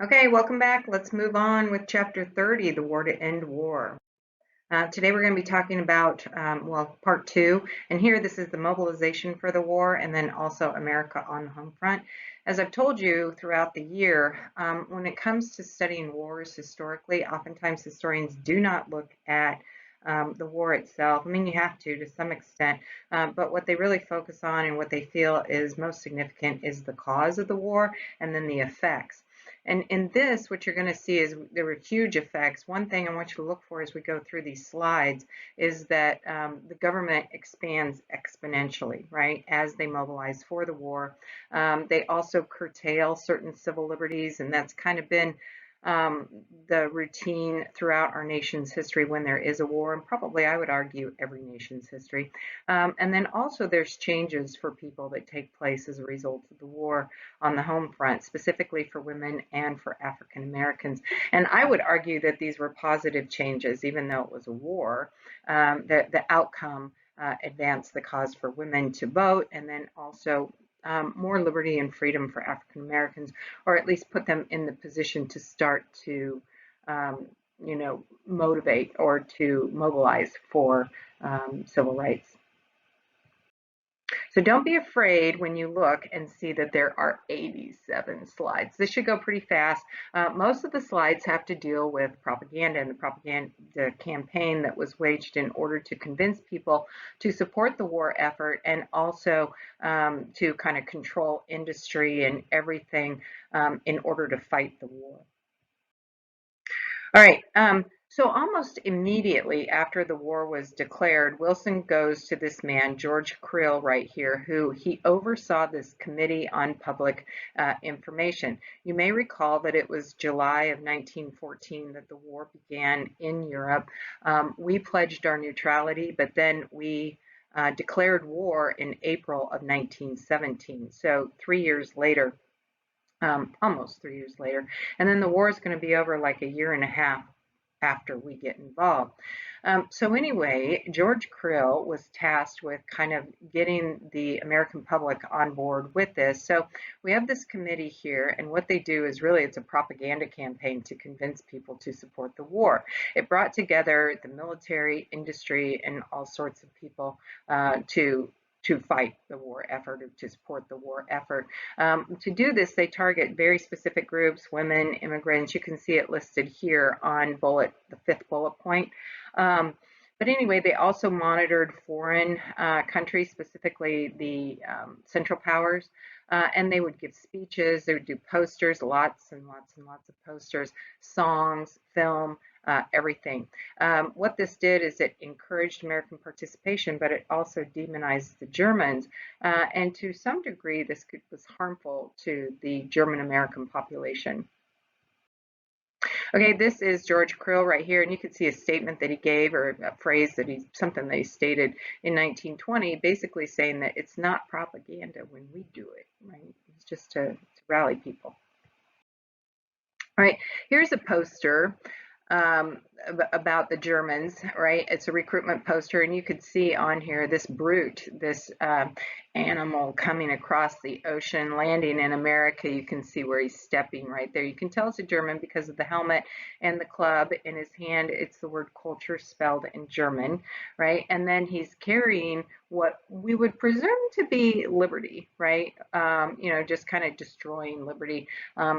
Okay, welcome back. Let's move on with Chapter 30, The War to End War. Today we're going to be talking about, part two. And here this is the mobilization for the war and then also America on the home front. As I've told you throughout the year, when it comes to studying wars historically, oftentimes historians do not look at the war itself. I mean, you have to some extent, but what they really focus on and what they feel is most significant is the cause of the war and then the effects. And in this, what you're going to see is there were huge effects. One thing I want you to look for as we go through these slides is that the government expands exponentially, right, as they mobilize for the war. They also curtail certain civil liberties, and that's kind of been the routine throughout our nation's history when there is a war, and probably I would argue every nation's history. And then also there's changes for people that take place as a result of the war on the home front, specifically for women and for African Americans. And I would argue that these were positive changes, even though it was a war. The outcome advanced the cause for women to vote, and then also more liberty and freedom for African Americans, or at least put them in the position to start to, motivate or to mobilize for civil rights. So don't be afraid when you look and see that there are 87 slides. This should go pretty fast. Most of the slides have to deal with propaganda and the propaganda campaign that was waged in order to convince people to support the war effort and also to kind of control industry and everything in order to fight the war. All right. So almost immediately after the war was declared, Wilson goes to this man, George Creel, right here, who he oversaw this Committee on Public Information. You may recall that it was July of 1914 that the war began in Europe. We pledged our neutrality, but then we declared war in April of 1917. So 3 years later, almost 3 years later, and then the war is going to be over like a year and a half after we get involved. So anyway, George Creel was tasked with kind of getting the American public on board with this. So we have this committee here, and what they do is really it's a propaganda campaign to convince people to support the war. It brought together the military, industry, and all sorts of people to fight the war effort or to support the war effort. To do this, they target very specific groups, women, immigrants. You can see it listed here on the fifth bullet point. But anyway, they also monitored foreign countries, specifically the Central Powers, and they would give speeches, they would do posters, lots and lots and lots of posters, songs, film, everything. What this did is it encouraged American participation, but it also demonized the Germans, and to some degree this was harmful to the German American population. Okay, this is George Creel right here, and you can see a statement that he gave, or a phrase something that he stated in 1920, basically saying that it's not propaganda when we do it, right? It's just to rally people. All right, here's a poster about the Germans, right? It's a recruitment poster, and you could see on here this brute, this animal coming across the ocean, landing in America. You can see where he's stepping right there. You can tell it's a German because of the helmet and the club in his hand. It's the word culture spelled in German, right? And then he's carrying what we would presume to be liberty, right? Just kind of destroying liberty,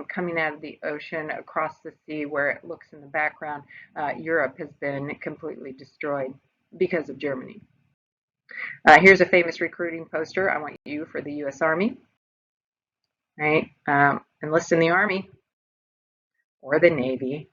coming out of the ocean across the sea where it looks in the background. Europe has been completely destroyed because of Germany. Here's a famous recruiting poster. I want you for the U.S. Army, right? Enlist in the Army or the Navy,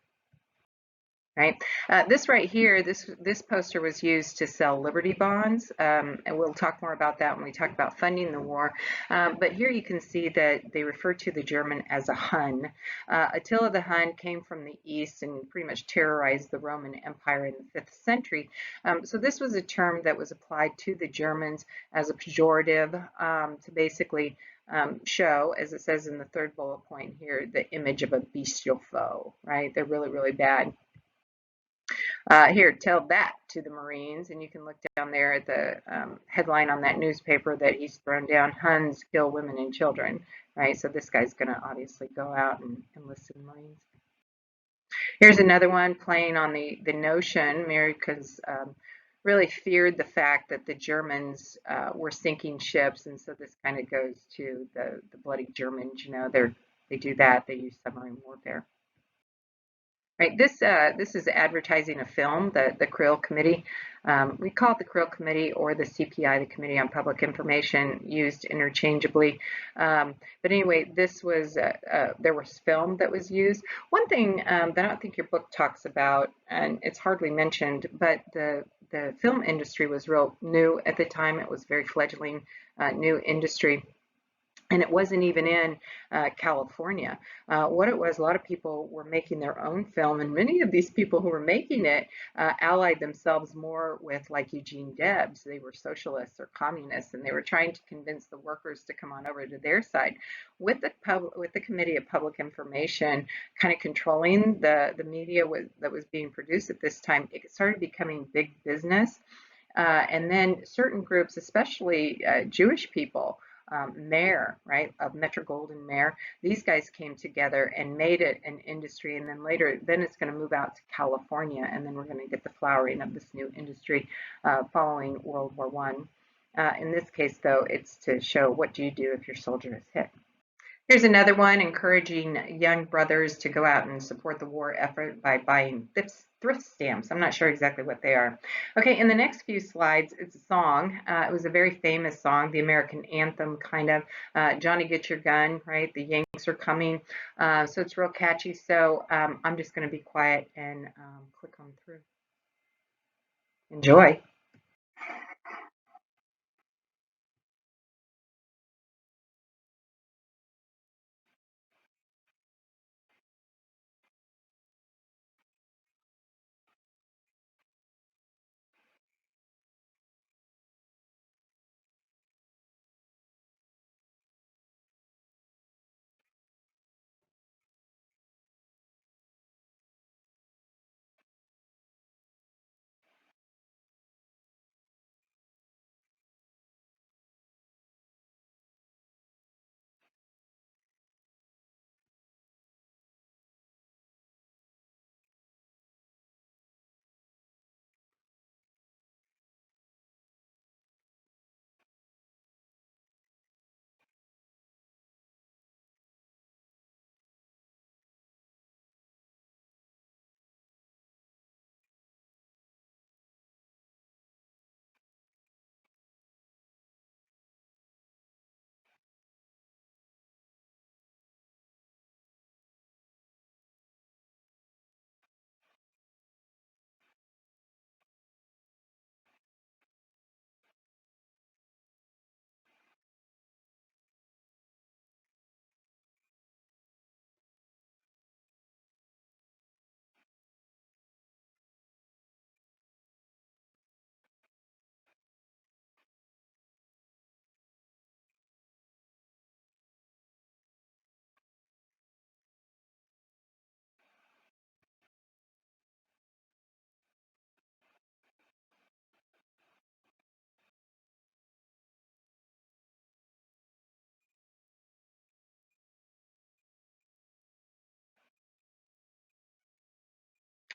right? This right here, this poster was used to sell Liberty bonds, and we'll talk more about that when we talk about funding the war. But here you can see that they refer to the German as a Hun. Attila the Hun came from the east and pretty much terrorized the Roman Empire in the 5th century. So this was a term that was applied to the Germans as a pejorative to basically show, as it says in the 3rd bullet point here, the image of a bestial foe, right? They're really, really bad. Here, tell that to the Marines, and you can look down there at the headline on that newspaper that he's thrown down, Huns kill women and children. right? So this guy's going to obviously go out and enlist in the Marines. Here's another one playing on the notion. Americans really feared the fact that the Germans were sinking ships, and so this kind of goes to the bloody Germans. You know, they do that. They use submarine warfare. Right. This is advertising a film, the Krill Committee. We call it the Krill Committee or the CPI, the Committee on Public Information, used interchangeably. But anyway, this was there was film that was used. One thing that I don't think your book talks about, and it's hardly mentioned, but the film industry was real new at the time. It was very fledgling new industry. And it wasn't even in California. What it was, a lot of people were making their own film, and many of these people who were making it allied themselves more with like Eugene Debs. They were socialists or communists, and they were trying to convince the workers to come on over to their side. With the Committee of Public Information kind of controlling the media that was being produced at this time, it started becoming big business. And then certain groups, especially Jewish people, Mayer, right, of Metro Goldwyn Mayer, these guys came together and made it an industry. And then later, then it's going to move out to California, and then we're going to get the flowering of this new industry following World War One. In this case, though, it's to show what do you do if your soldier is hit. Here's another one encouraging young brothers to go out and support the war effort by buying thrift stamps. I'm not sure exactly what they are. Okay, in the next few slides, it's a song. It was a very famous song, the American anthem, kind of. Johnny, get your gun, right? The Yanks are coming. So it's real catchy. So I'm just going to be quiet and click on through. Enjoy.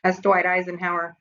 That's Dwight Eisenhower.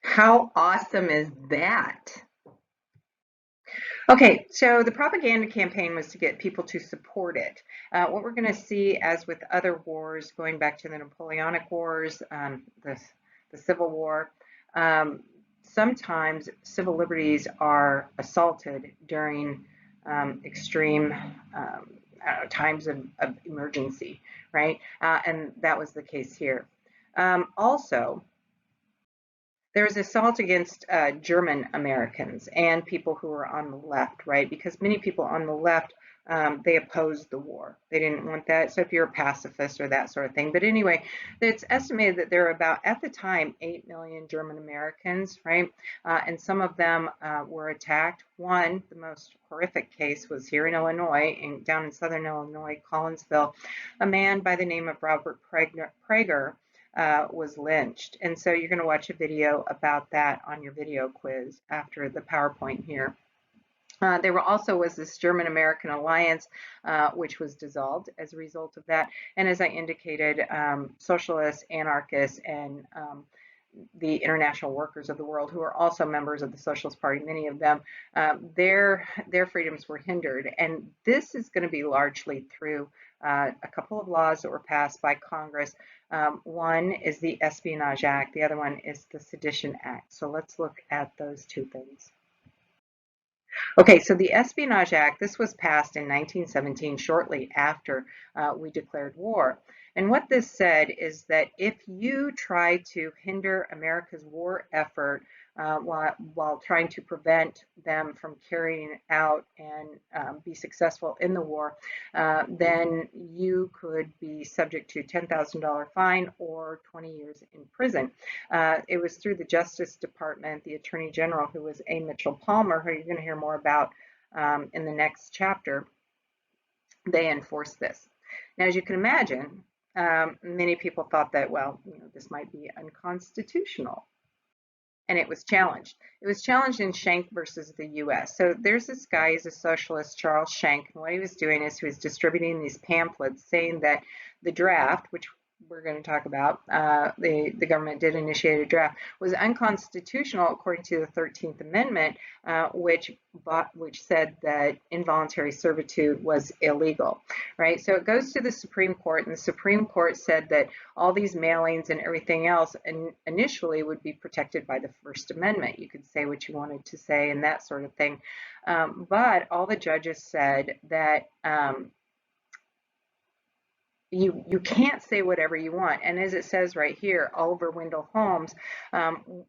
How awesome is that? Okay, so the propaganda campaign was to get people to support it. What we're going to see, as with other wars, going back to the Napoleonic Wars, the Civil War, um, sometimes civil liberties are assaulted during extreme times of emergency, right? And that was the case here. Also, there's assault against German Americans and people who are on the left, right? Because many people on the left, they opposed the war. They didn't want that. So if you're a pacifist or that sort of thing. But anyway, it's estimated that there are about, at the time, 8 million German Americans, right? And some of them were attacked. One, the most horrific case was here in Illinois, down in southern Illinois, Collinsville. A man by the name of Robert Prager was lynched. And so you're going to watch a video about that on your video quiz after the PowerPoint here. There also was this German-American alliance, which was dissolved as a result of that. And as I indicated, socialists, anarchists, and the international workers of the world, who are also members of the Socialist Party, many of them, their freedoms were hindered. And this is going to be largely through a couple of laws that were passed by Congress. One is the Espionage Act. The other one is the Sedition Act. So let's look at those two things. Okay, so the Espionage Act, this was passed in 1917, shortly after we declared war. And what this said is that if you try to hinder America's war effort while trying to prevent them from carrying out and be successful in the war, then you could be subject to $10,000 fine or 20 years in prison. It was through the Justice Department, the Attorney General, who was A. Mitchell Palmer, who you're going to hear more about in the next chapter. They enforced this. Now, as you can imagine, many people thought that, well, this might be unconstitutional. And it was challenged. It was challenged in Schenck versus the U.S. So there's this guy, he's a socialist, Charles Schenck, and what he was doing is he was distributing these pamphlets saying that the draft, which we're going to talk about, the government did initiate a draft, was unconstitutional according to the 13th Amendment, which said that involuntary servitude was illegal, right? So it goes to the Supreme Court, and the Supreme Court said that all these mailings and everything else initially would be protected by the First Amendment. You could say what you wanted to say and that sort of thing. But all the judges said that you can't say whatever you want. And as it says right here, Oliver Wendell Holmes,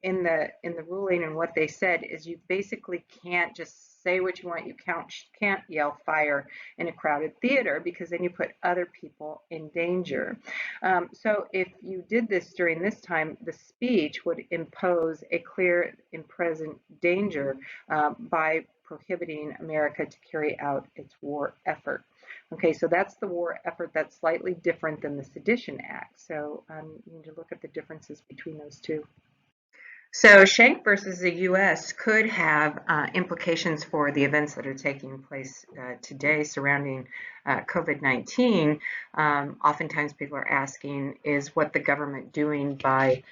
in the ruling, and what they said is you basically can't just say what you want. You can't yell fire in a crowded theater, because then you put other people in danger. So if you did this during this time, the speech would impose a clear and present danger by prohibiting America to carry out its war effort. Okay, so that's the war effort. That's slightly different than the Sedition Act. So you need to look at the differences between those two. So Schenck versus the U.S. could have implications for the events that are taking place today surrounding COVID-19. Oftentimes people are asking, is what the government doing by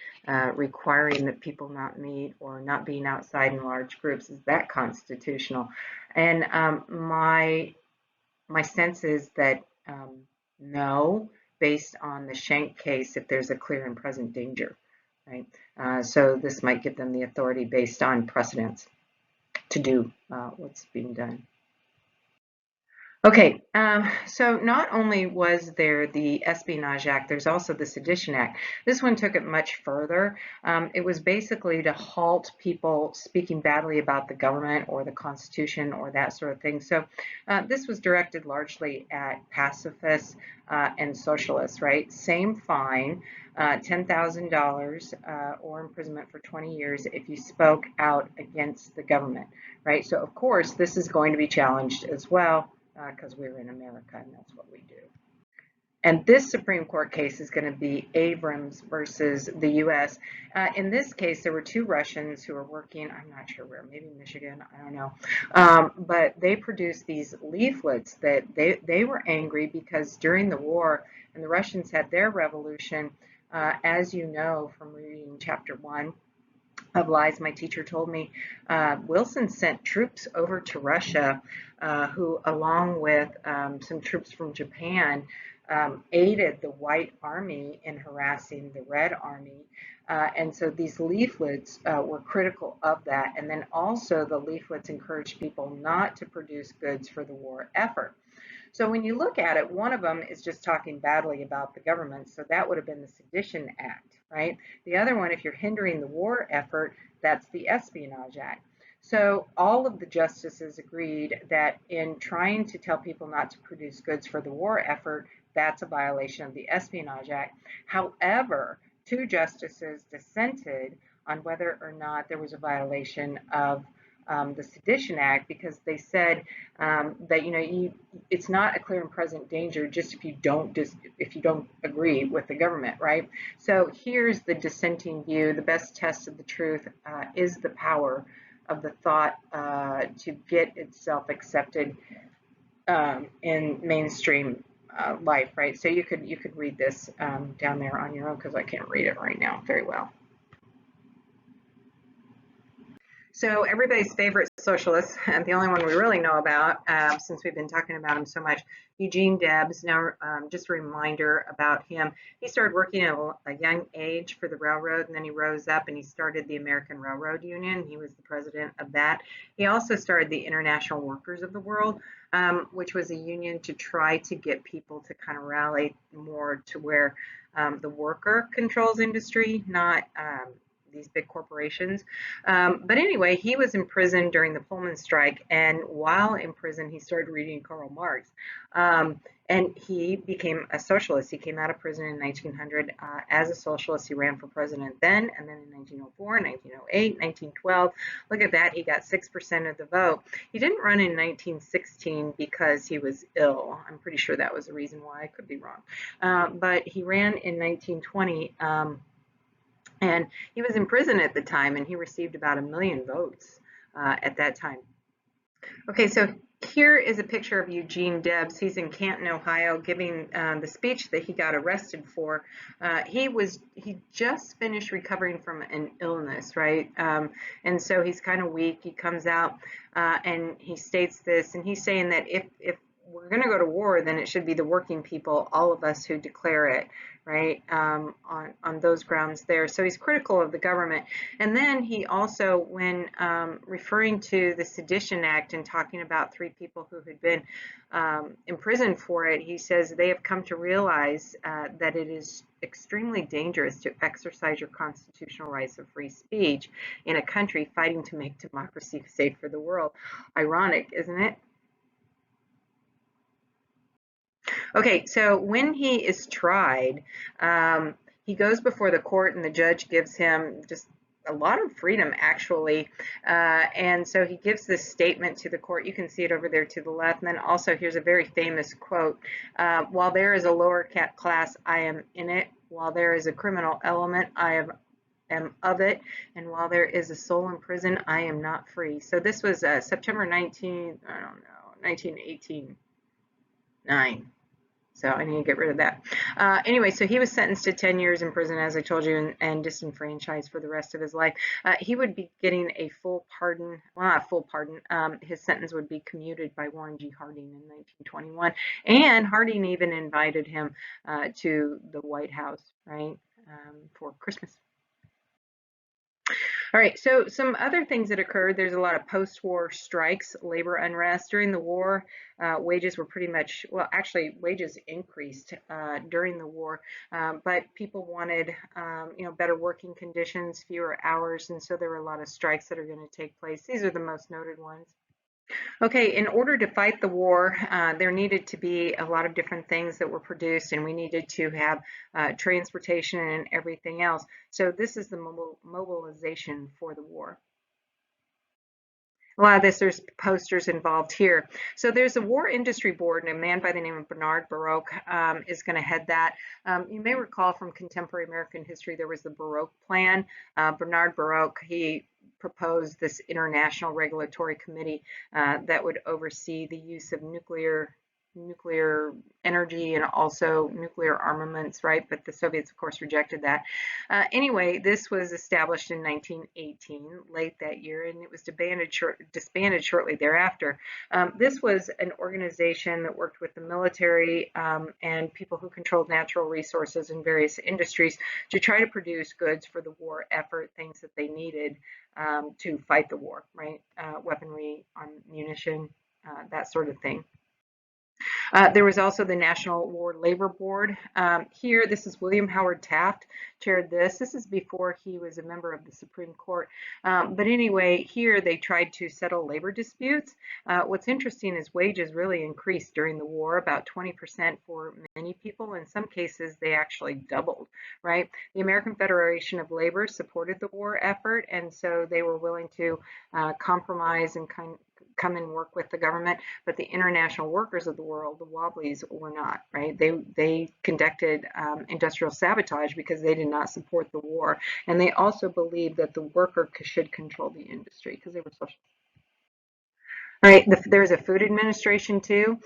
requiring that people not meet or not being outside in large groups, is that constitutional? And my sense is that no, based on the Schenck case, if there's a clear and present danger, right? So this might give them the authority based on precedents to do what's being done. Okay, so not only was there the Espionage Act, there's also the Sedition Act. This one took it much further. It was basically to halt people speaking badly about the government or the Constitution or that sort of thing. So this was directed largely at pacifists and socialists, right? Same fine, $10,000 or imprisonment for 20 years if you spoke out against the government, right? So of course, this is going to be challenged as well, because we're in America and that's what we do. And this Supreme Court case is going to be Abrams versus the U.S. In this case, there were two Russians who were working, I'm not sure where, maybe Michigan, I don't know. But they produced these leaflets that they were angry because during the war, and the Russians had their revolution, as you know from reading chapter 1 of Lies My Teacher Told Me, Wilson sent troops over to Russia who, along with some troops from Japan, aided the white army in harassing the red army. And so these leaflets were critical of that. And then also the leaflets encouraged people not to produce goods for the war effort. So when you look at it, one of them is just talking badly about the government. So that would have been the Sedition Act, right? The other one, if you're hindering the war effort, that's the Espionage Act. So all of the justices agreed that in trying to tell people not to produce goods for the war effort, that's a violation of the Espionage Act. However, two justices dissented on whether or not there was a violation of the Sedition Act, because they said that it's not a clear and present danger just if you don't agree with the government, right? So here's the dissenting view: the best test of the truth is the power of the thought to get itself accepted in mainstream life, right? So you could read this down there on your own, because I can't read it right now very well. So everybody's favorite socialist, and the only one we really know about, since we've been talking about him so much, Eugene Debs. Now, just a reminder about him. He started working at a young age for the railroad, and then he rose up and he started the American Railroad Union. He was the president of that. He also started the International Workers of the World, which was a union to try to get people to kind of rally more to where the worker controls industry, not these big corporations. But anyway, he was in prison during the Pullman strike, and while in prison, he started reading Karl Marx. And he became a socialist. He came out of prison in 1900 as a socialist. He ran for president then, and then in 1904, 1908, 1912. Look at that, he got 6% of the vote. He didn't run in 1916 because he was ill. I'm pretty sure that was the reason why. I could be wrong. But he ran in 1920. And he was in prison at the time, and he received about 1 million votes at that time. Okay, so here is a picture of Eugene Debs. He's in Canton, Ohio, giving the speech that he got arrested for. He just finished recovering from an illness, right? And so he's kind of weak. He comes out and he states this, and he's saying that if we're going to go to war, then it should be the working people, all of us, who declare it, right, on those grounds there. So he's critical of the government. And then he also, when referring to the Sedition Act and talking about 3 people who had been imprisoned for it, he says they have come to realize that it is extremely dangerous to exercise your constitutional rights of free speech in a country fighting to make democracy safe for the world. Ironic, isn't it? Okay, so when he is tried, he goes before the court, and the judge gives him just a lot of freedom, actually. And so he gives this statement to the court. You can see it over there to the left. And then also here's a very famous quote. While there is a lower class, I am in it. While there is a criminal element, I am of it. And while there is a soul in prison, I am not free. So this was September 1918. 9. So I need to get rid of that. Anyway, so he was sentenced to 10 years in prison, as I told you, and disenfranchised for the rest of his life. He would be getting a full pardon, well, not a full pardon. His sentence would be commuted by Warren G. Harding in 1921. And Harding even invited him to the White House, right, for Christmas. All right, so some other things that occurred: there's a lot of post-war strikes, labor unrest. During the war, wages were pretty much, well, actually, wages increased during the war, but people wanted, better working conditions, fewer hours, and so there were a lot of strikes that are going to take place. These are the most noted ones. Okay, in order to fight the war, there needed to be a lot of different things that were produced, and we needed to have transportation and everything else. So this is the mobilization for the war. A lot of this, there's posters involved here. So there's a War Industry Board, and a man by the name of Bernard Baruch is going to head that. You may recall from contemporary American history, there was the Baruch Plan. Bernard Baruch, he proposed this international regulatory committee that would oversee the use of nuclear nuclear energy and also nuclear armaments, right? But the Soviets, of course, rejected that. Anyway, this was established in 1918, late that year, and it was disbanded shortly thereafter. This was an organization that worked with the military and people who controlled natural resources in various industries to try to produce goods for the war effort, things that they needed to fight the war, right? Weaponry, ammunition, that sort of thing. There was also the National War Labor Board. Here, this is William Howard Taft chaired this. This is before he was a member of the Supreme Court. But anyway, here they tried to settle labor disputes. What's interesting is wages really increased during the war, about 20% for many people. In some cases, they actually doubled, right? The American Federation of Labor supported the war effort, and so they were willing to compromise and come and work with the government, but the international workers of the world, the Wobblies, were not, right? They conducted industrial sabotage because they did not support the war, and they also believed that the worker should control the industry because they were social. Right, there's a food administration too.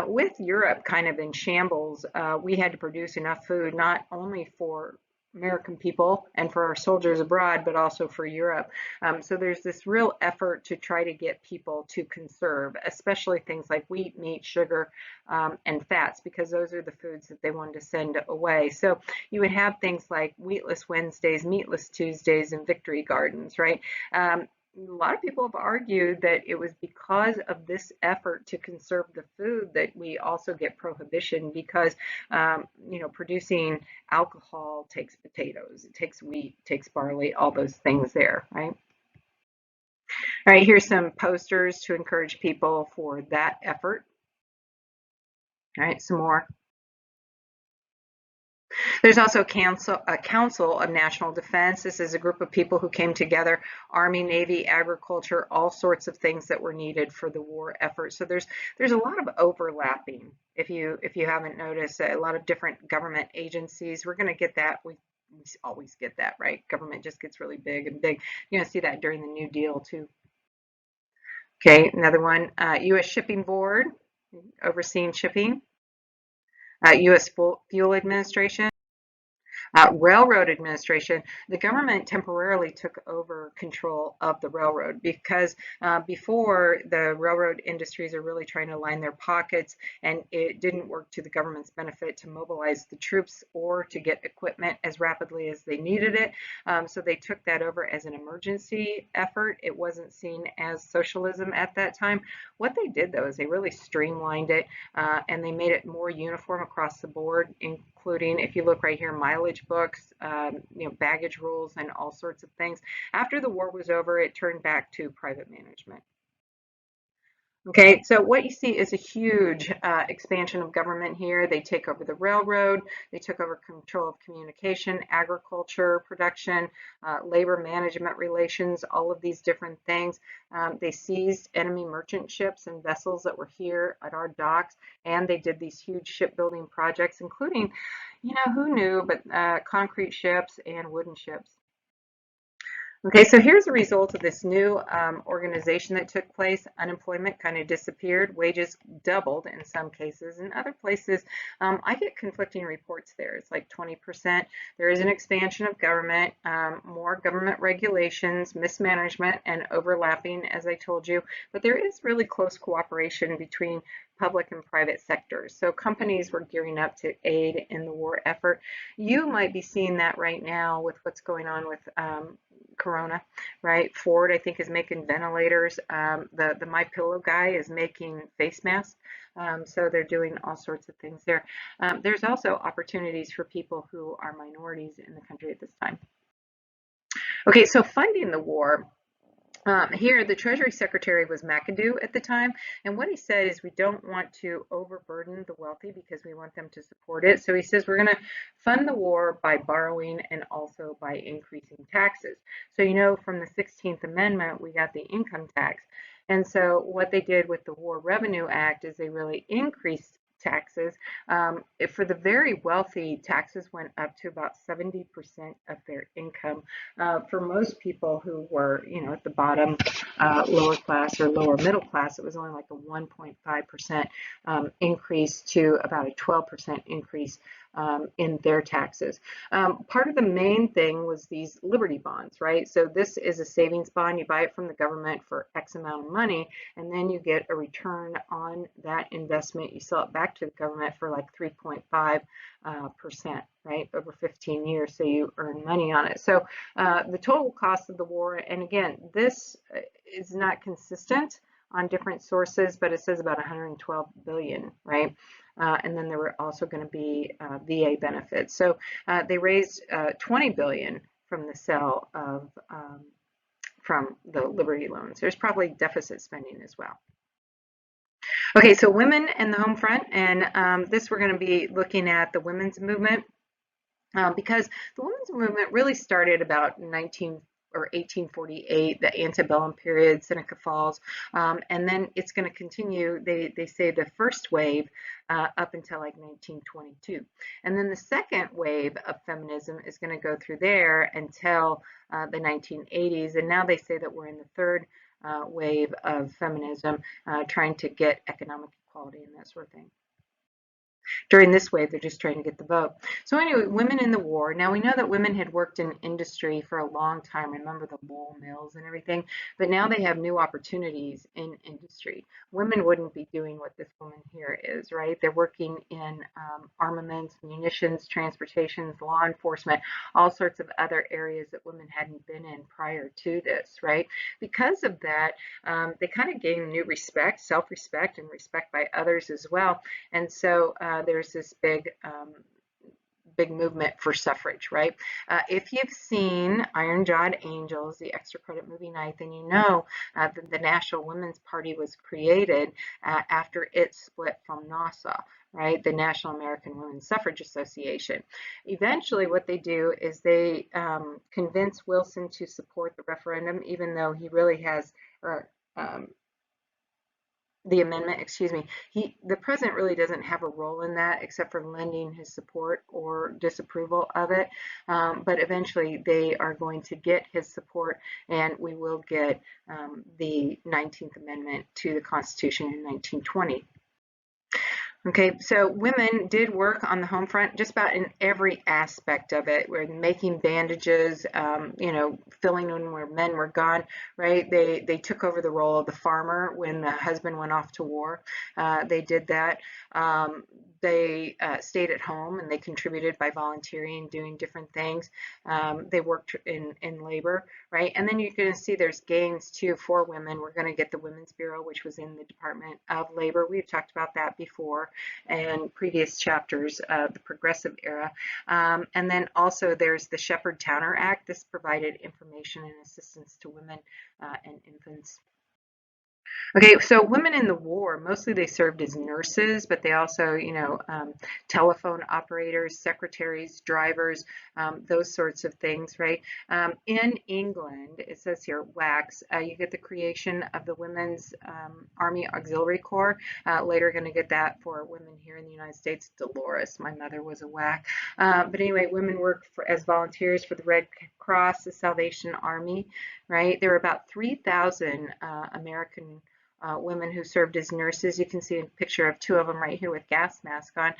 With Europe kind of in shambles, we had to produce enough food not only for American people and for our soldiers abroad, but also for Europe. So there's this real effort to try to get people to conserve, especially things like wheat, meat, sugar, and fats, because those are the foods that they wanted to send away. So you would have things like wheatless Wednesdays, meatless Tuesdays, and victory gardens, right? A lot of people have argued that it was because of this effort to conserve the food that we also get prohibition because, producing alcohol takes potatoes, it takes wheat, it takes barley, all those things there, right? All right, here's some posters to encourage people for that effort. All right, some more. There's also a council of national defense. This is a group of people who came together, Army, Navy, agriculture, all sorts of things that were needed for the war effort. So there's a lot of overlapping. If you haven't noticed, a lot of different government agencies. We're going to get that. We always get that, right? Government just gets really big and big. You're going to see that during the New Deal too. Okay, another one, U.S. Shipping Board, overseeing shipping, U.S. Fuel Administration. Railroad administration, the government temporarily took over control of the railroad because before the railroad industries are really trying to line their pockets, and it didn't work to the government's benefit to mobilize the troops or to get equipment as rapidly as they needed it. So they took that over as an emergency effort. It wasn't seen as socialism at that time. What they did though is they really streamlined it and they made it more uniform across the board, including, if you look right here, mileage books, baggage rules, and all sorts of things. After the war was over, it turned back to private management. Okay, so what you see is a huge expansion of government here. They take over the railroad, they took over control of communication, agriculture, production, labor management relations, all of these different things. They seized enemy merchant ships and vessels that were here at our docks, and they did these huge shipbuilding projects, including, who knew, but concrete ships and wooden ships. Okay, so here's the result of this new organization that took place. Unemployment kind of disappeared. Wages doubled in some cases. In other places, I get conflicting reports there. It's like 20%. There is an expansion of government, more government regulations, mismanagement, and overlapping, as I told you. But there is really close cooperation between public and private sectors. So companies were gearing up to aid in the war effort. You might be seeing that right now with what's going on with Corona, right? Ford, I think, is making ventilators. The My Pillow guy is making face masks. So they're doing all sorts of things there. There's also opportunities for people who are minorities in the country at this time. Okay, so funding the war. Here, the Treasury Secretary was McAdoo at the time, and what he said is we don't want to overburden the wealthy because we want them to support it. So he says we're going to fund the war by borrowing and also by increasing taxes. So, from the 16th Amendment, we got the income tax. And so what they did with the War Revenue Act is they really increased taxes. For the very wealthy, taxes went up to about 70% of their income. For most people who were, at the bottom, lower class or lower middle class, it was only like a 1.5% increase to about a 12% increase in their taxes. Part of the main thing was these Liberty bonds, right? So this is a savings bond. You buy it from the government for X amount of money, and then you get a return on that investment. You sell it back to the government for like 3.5%, right, over 15 years, so you earn money on it. So the total cost of the war, and again, this is not consistent on different sources, but it says about 112 billion, right? And then there were also going to be VA benefits. So they raised 20 billion from the sale of from the Liberty loans. There's probably deficit spending as well. Okay, so women and the home front, and this we're going to be looking at the women's movement. Because the women's movement really started about 1848, the antebellum period, Seneca Falls, and then it's going to continue. They say the first wave up until like 1922, and then the second wave of feminism is going to go through there until the 1980s, and now they say that we're in the third wave of feminism, trying to get economic equality and that sort of thing. During this wave, they're just trying to get the vote. So anyway, women in the war. Now we know that women had worked in industry for a long time. Remember the wool mills and everything, but now they have new opportunities in industry. Women wouldn't be doing what this woman here is, right? They're working in armaments, munitions, transportation, law enforcement, all sorts of other areas that women hadn't been in prior to this, right? Because of that, they kind of gain new respect, self-respect, and respect by others as well. And so there's this big movement for suffrage, right? If you've seen Iron-Jawed Angels, the extra credit movie night, then you know that the National Women's Party was created after it split from NASA, right? The National American Women's Suffrage Association. Eventually, what they do is they convince Wilson to support the referendum, even though he really has, the amendment, excuse me, the president really doesn't have a role in that except for lending his support or disapproval of it. But eventually they are going to get his support, and we will get the 19th Amendment to the Constitution in 1920. Okay, so women did work on the home front just about in every aspect of it. We're making bandages, filling when men were gone, right? They took over the role of the farmer when the husband went off to war. They did that. They stayed at home and they contributed by volunteering, doing different things. They worked in labor, right? And then you're going to see there's gains too for women. We're going to get the Women's Bureau, which was in the Department of Labor. We've talked about that before and previous chapters of the Progressive Era. And then also there's the Shepherd-Towner Act. This provided information and assistance to women and infants. Okay, so women in the war, mostly they served as nurses, but they also, telephone operators, secretaries, drivers, those sorts of things, right? In England, it says here, WACS, you get the creation of the Women's Army Auxiliary Corps. Later going to get that for women here in the United States. Dolores, my mother was a WAC. But anyway, women worked as volunteers for the Red Cross, the Salvation Army, right? There were about 3,000 American women who served as nurses. You can see a picture of two of them right here with gas mask on.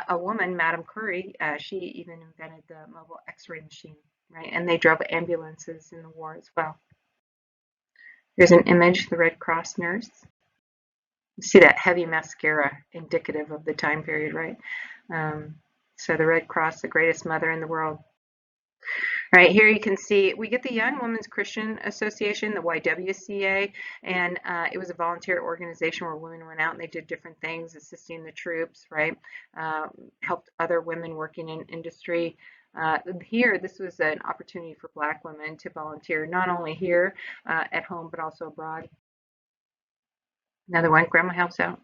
A woman, Madame Curie, she even invented the mobile x-ray machine, right? And they drove ambulances in the war as well. Here's an image, the Red Cross nurse. You see that heavy mascara, indicative of the time period, right? So the Red Cross, the greatest mother in the world. Right here you can see we get the Young Women's Christian Association, the YWCA, and it was a volunteer organization where women went out and they did different things, assisting the troops, right? Helped other women working in industry. Here, this was an opportunity for Black women to volunteer, not only here at home, but also abroad. Another one, Grandma helps out.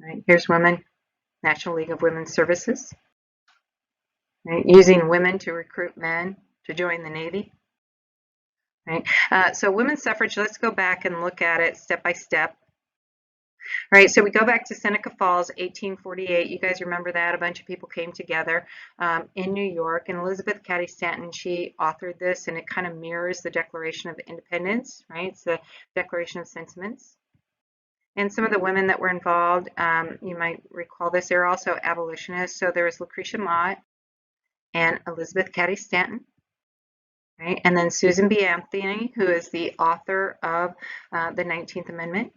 Right, here's women, National League of Women's Services. Right, using women to recruit men to join the Navy. Right, so women's suffrage, let's go back and look at it step by step. All right, so we go back to Seneca Falls, 1848. You guys remember that? A bunch of people came together in New York, and Elizabeth Cady Stanton, she authored this, and it kind of mirrors the Declaration of Independence, right? It's the Declaration of Sentiments. And some of the women that were involved, you might recall this, they were also abolitionists. So there was Lucretia Mott and Elizabeth Cady Stanton, right? And then Susan B. Anthony, who is the author of the 19th Amendment.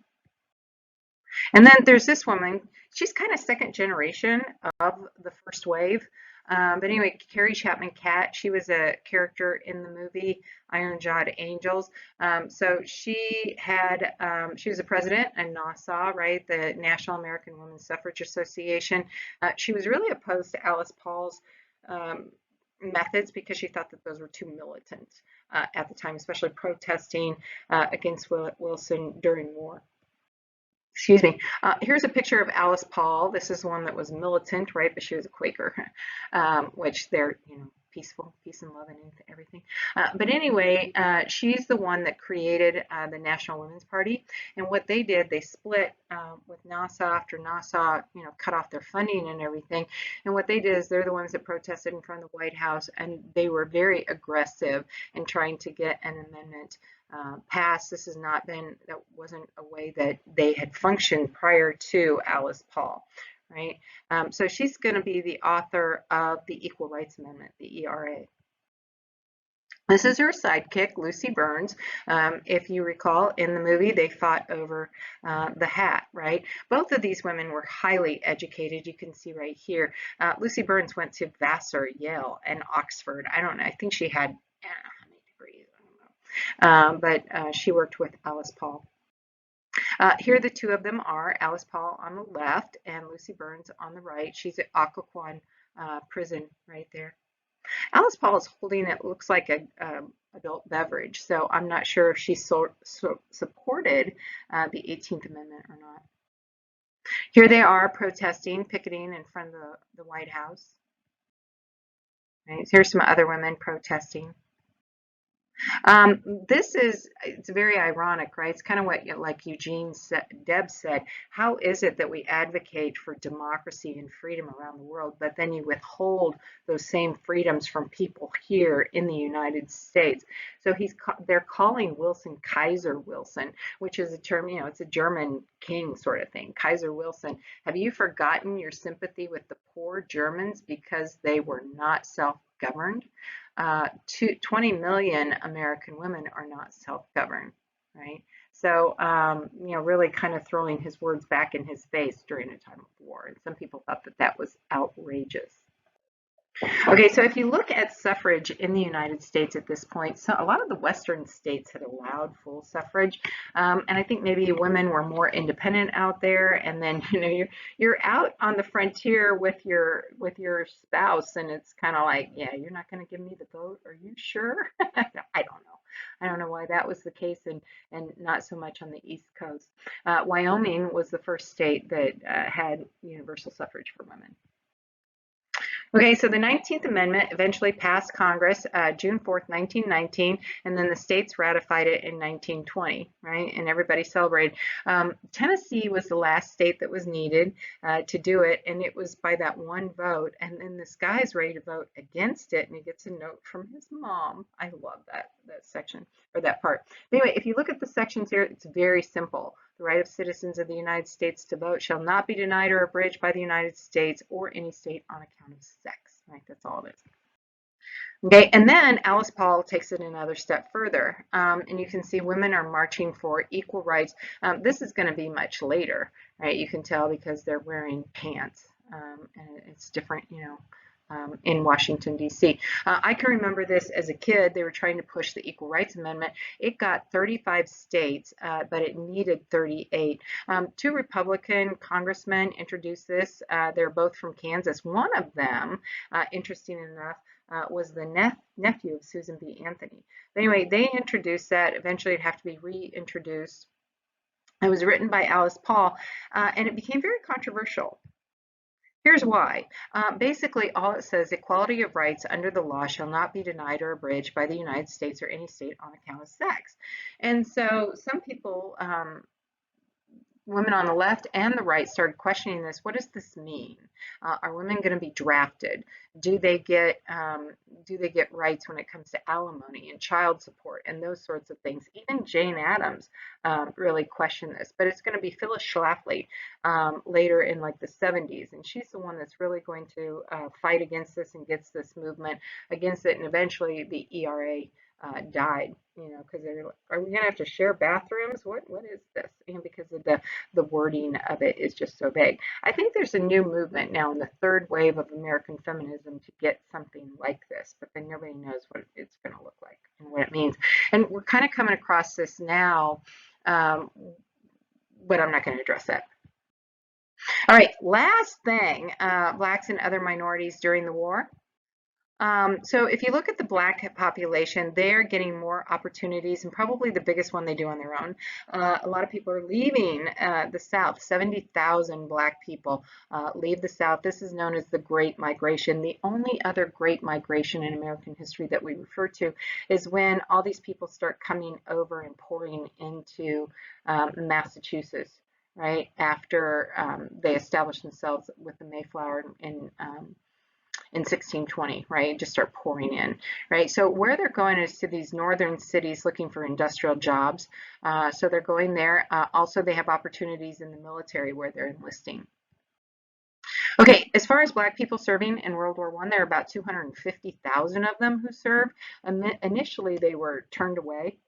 And then there's this woman, she's kind of second generation of the first wave. But anyway, Carrie Chapman Catt, she was a character in the movie Iron Jawed Angels. So she was a president in Nassau, right, the National American Women's Suffrage Association. She was really opposed to Alice Paul's um, methods because she thought that those were too militant at the time, especially protesting against Wilson during war. Excuse me. Here's a picture of Alice Paul. This is one that was militant, right? But she was a Quaker, which they're, peaceful, peace and love and everything. But anyway, she's the one that created the National Women's Party. And what they did, they split with Nassau after Nassau, cut off their funding and everything. And what they did is they're the ones that protested in front of the White House, and they were very aggressive in trying to get an amendment passed. That wasn't a way that they had functioned prior to Alice Paul, right? So she's going to be the author of the Equal Rights Amendment, the ERA. This is her sidekick, Lucy Burns. If you recall, in the movie, they fought over the hat, right? Both of these women were highly educated. You can see right here. Lucy Burns went to Vassar, Yale, and Oxford. I don't know. I think she had how many degrees? I don't know. But she worked with Alice Paul. Here the two of them are, Alice Paul on the left and Lucy Burns on the right. She's at Occoquan prison right there. Alice Paul is holding, it looks like a adult beverage, so I'm not sure if she supported the 18th Amendment or not. Here they are protesting, picketing in front of the White House. Right? Here's some other women protesting. It's very ironic, right? It's kind of what, like Deb said, how is it that we advocate for democracy and freedom around the world, but then you withhold those same freedoms from people here in the United States? So they're calling Wilson Kaiser Wilson, which is a term, it's a German king sort of thing, Kaiser Wilson. Have you forgotten your sympathy with the poor Germans because they were not self-governed? 20 million American women are not self-governed, right? So, really kind of throwing his words back in his face during a time of war. And some people thought that that was outrageous. Okay, so if you look at suffrage in the United States at this point, so a lot of the Western states had allowed full suffrage, and I think maybe women were more independent out there. And then you're out on the frontier with your spouse, and it's kind of like, yeah, you're not going to give me the vote. Are you sure? I don't know. I don't know why that was the case, and not so much on the East Coast. Wyoming was the first state that had universal suffrage for women. Okay, so the 19th Amendment eventually passed Congress June 4th, 1919, and then the states ratified it in 1920, right? And everybody celebrated. Tennessee was the last state that was needed to do it, and it was by that one vote. And then this guy's ready to vote against it, and he gets a note from his mom. I love that section, or that part. Anyway, if you look at the sections here, it's very simple. The right of citizens of the United States to vote shall not be denied or abridged by the United States or any state on account of sex. Right, that's all it is. Okay, and then Alice Paul takes it another step further, and you can see women are marching for equal rights. This is going to be much later, right? You can tell because they're wearing pants, and it's different, in Washington, D.C. I can remember this as a kid. They were trying to push the Equal Rights Amendment. It got 35 states, but it needed 38. Two Republican congressmen introduced this. They're both from Kansas. One of them, interesting enough, was the nephew of Susan B. Anthony. But anyway, they introduced that. Eventually, it'd have to be reintroduced. It was written by Alice Paul, and it became very controversial. Here's why. Basically, all it says, equality of rights under the law shall not be denied or abridged by the United States or any state on account of sex. And so some people, women on the left and the right started questioning this. What does this mean? Are women going to be drafted? Do they get rights when it comes to alimony and child support and those sorts of things? Even Jane Addams really questioned this, but it's going to be Phyllis Schlafly later in like the 70s, and she's the one that's really going to fight against this and gets this movement against it, and eventually the ERA died, because they're like, are we going to have to share bathrooms? What is this? And because of the wording of it is just so vague. I think there's a new movement now in the third wave of American feminism to get something like this, but then nobody knows what it's going to look like and what it means. And we're kind of coming across this now, but I'm not going to address that. All right, last thing, blacks and other minorities during the war. So if you look at the black population, they're getting more opportunities, and probably the biggest one they do on their own. A lot of people are leaving the South. 70,000 black people leave the South. This is known as the Great Migration. The only other great migration in American history that we refer to is when all these people start coming over and pouring into Massachusetts, right, after they establish themselves with the Mayflower in 1620, right? Just start pouring in, right? So where they're going is to these northern cities looking for industrial jobs. So they're going there. Also, they have opportunities in the military where they're enlisting. Okay, as far as black people serving in World War I, there are about 250,000 of them who served. Initially, they were turned away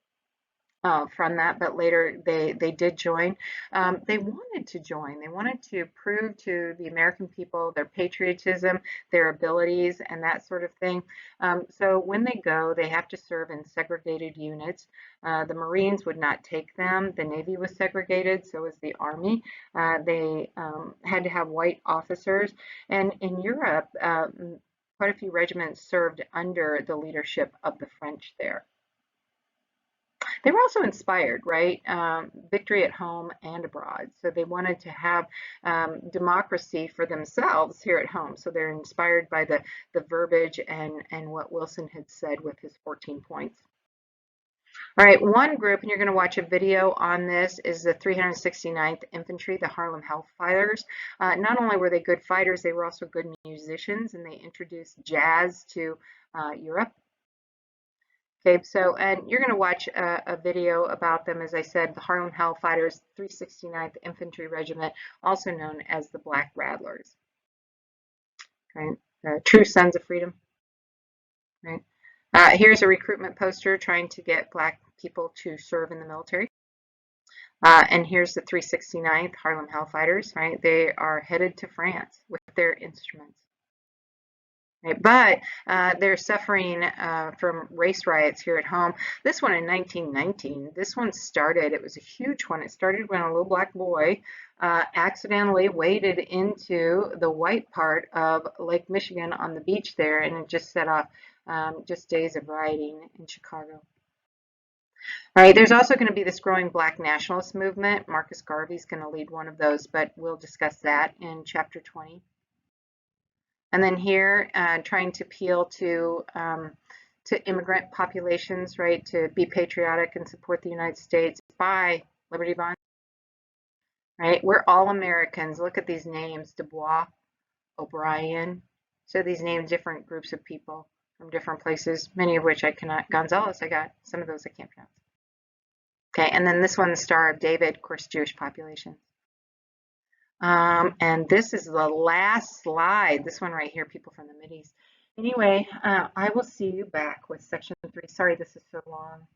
from that, but later they did join. They wanted to join. They wanted to prove to the American people their patriotism, their abilities, and that sort of thing. So when they go, they have to serve in segregated units. The Marines would not take them. The Navy was segregated, so was the Army. They had to have white officers. And in Europe, quite a few regiments served under the leadership of the French there. They were also inspired, right? Victory at home and abroad. So they wanted to have democracy for themselves here at home. So they're inspired by the verbiage and what Wilson had said with his 14 points. All right, one group, and you're going to watch a video on this, is the 369th Infantry, the Harlem Hellfighters. Not only were they good fighters, they were also good musicians, and they introduced jazz to Europe. Okay, so, and you're going to watch a video about them, as I said, the Harlem Hellfighters, 369th Infantry Regiment, also known as the Black Rattlers. Okay, true sons of freedom. Right. Here's a recruitment poster trying to get black people to serve in the military. And here's the 369th Harlem Hellfighters, right? They are headed to France with their instruments. Right, but they're suffering from race riots here at home. This one in 1919, this one started, it was a huge one. It started when a little black boy accidentally waded into the white part of Lake Michigan on the beach there, and it just set off just days of rioting in Chicago. All right, there's also going to be this growing black nationalist movement. Marcus Garvey's going to lead one of those, but we'll discuss that in chapter 20. And then here, trying to appeal to immigrant populations, right, to be patriotic and support the United States. Buy Liberty Bonds, right? We're all Americans. Look at these names: Dubois, O'Brien. So these name different groups of people from different places, many of which I cannot. Gonzalez, I got some of those I can't pronounce. Okay, and then this one, the Star of David, of course, Jewish population. And this is the last slide. This one right here, people from the Mideast. Anyway, I will see you back with section 3. Sorry, this is so long.